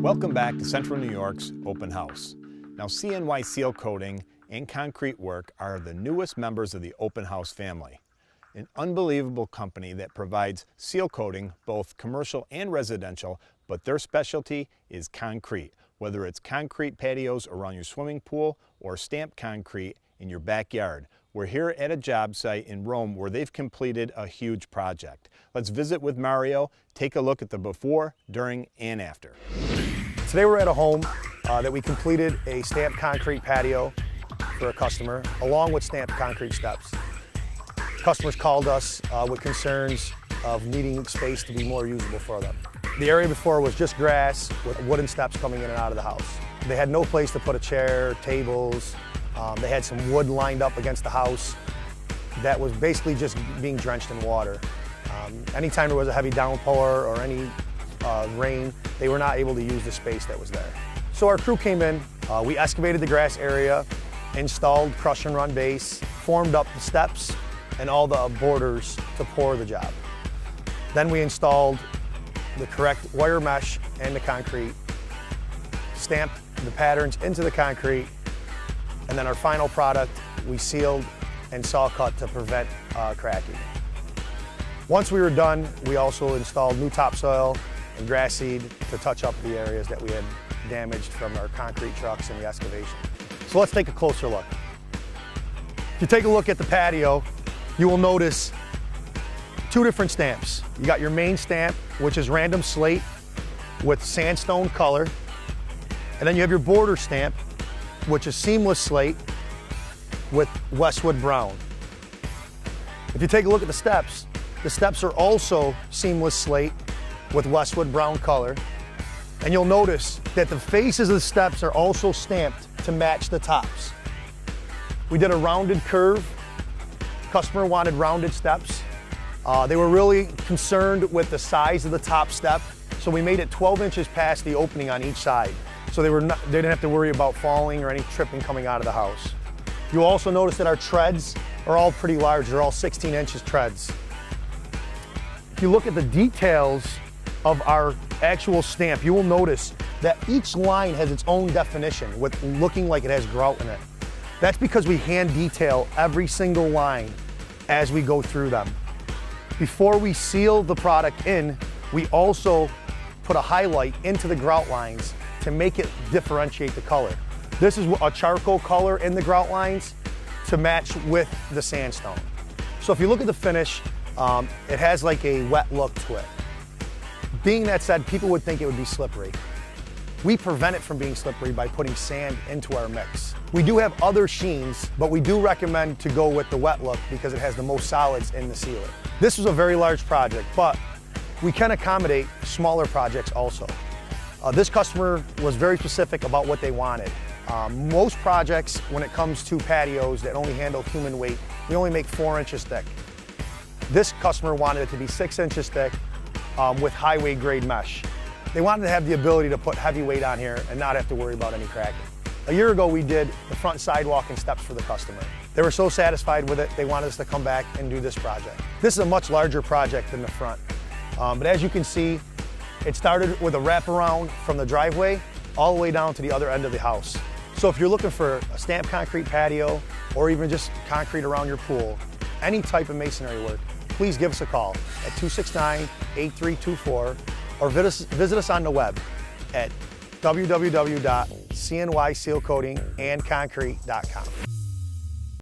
Welcome back to Central New York's Open House. Now, CNY Seal Coating and Concrete Work are the newest members of the Open House family. An unbelievable company that provides seal coating, both commercial and residential, but their specialty is concrete. Whether it's concrete patios around your swimming pool or stamped concrete in your backyard. We're here at a job site in Rome where they've completed a huge project. Let's visit with Mario, take a look at the before, during, and after. Today we're at a home that we completed a stamped concrete patio for a customer, along with stamped concrete steps. Customers called us with concerns of needing space to be more usable for them. The area before was just grass with wooden steps coming in and out of the house. They had no place to put a chair, tables. They had some wood lined up against the house that was basically just being drenched in water. Anytime there was a heavy downpour or any rain, they were not able to use the space that was there. So our crew came in, we excavated the grass area, installed crush and run base, formed up the steps and all the borders to pour the job. Then we installed the correct wire mesh and the concrete, stamped the patterns into the concrete, and then our final product we sealed and saw cut to prevent cracking. Once we were done, we also installed new topsoil and grass seed to touch up the areas that we had damaged from our concrete trucks and the excavation. So let's take a closer look. If you take a look at the patio, you will notice two different stamps. You got your main stamp, which is random slate with sandstone color, and then you have your border stamp, which is seamless slate with Westwood brown. If you take a look at the steps are also seamless slate with Westwood brown color. And you'll notice that the faces of the steps are also stamped to match the tops. We did a rounded curve. Customer wanted rounded steps. They were really concerned with the size of the top step, so we made it 12 inches past the opening on each side. So they didn't have to worry about falling or any tripping coming out of the house. You'll also notice that our treads are all pretty large. They're all 16 inches treads. If you look at the details of our actual stamp, you will notice that each line has its own definition with looking like it has grout in it. That's because we hand detail every single line as we go through them. Before we seal the product in, we also put a highlight into the grout lines to make it differentiate the color. This is a charcoal color in the grout lines to match with the sandstone. So if you look at the finish, it has like a wet look to it. Being that said, people would think it would be slippery. We prevent it from being slippery by putting sand into our mix. We do have other sheens, but we do recommend to go with the wet look because it has the most solids in the sealer. This was a very large project, but we can accommodate smaller projects also. This customer was very specific about what they wanted. Most projects, when it comes to patios that only handle human weight, we only make 4 inches thick. This customer wanted it to be 6 inches thick with highway grade mesh. They wanted to have the ability to put heavy weight on here and not have to worry about any cracking. A year ago, we did the front sidewalk and steps for the customer. They were so satisfied with it, they wanted us to come back and do this project. This is a much larger project than the front. But as you can see, it started with a wraparound from the driveway all the way down to the other end of the house. So if you're looking for a stamped concrete patio or even just concrete around your pool, any type of masonry work, please give us a call at 269-8324 or visit us on the web at www.cnysealcoatingandconcrete.com.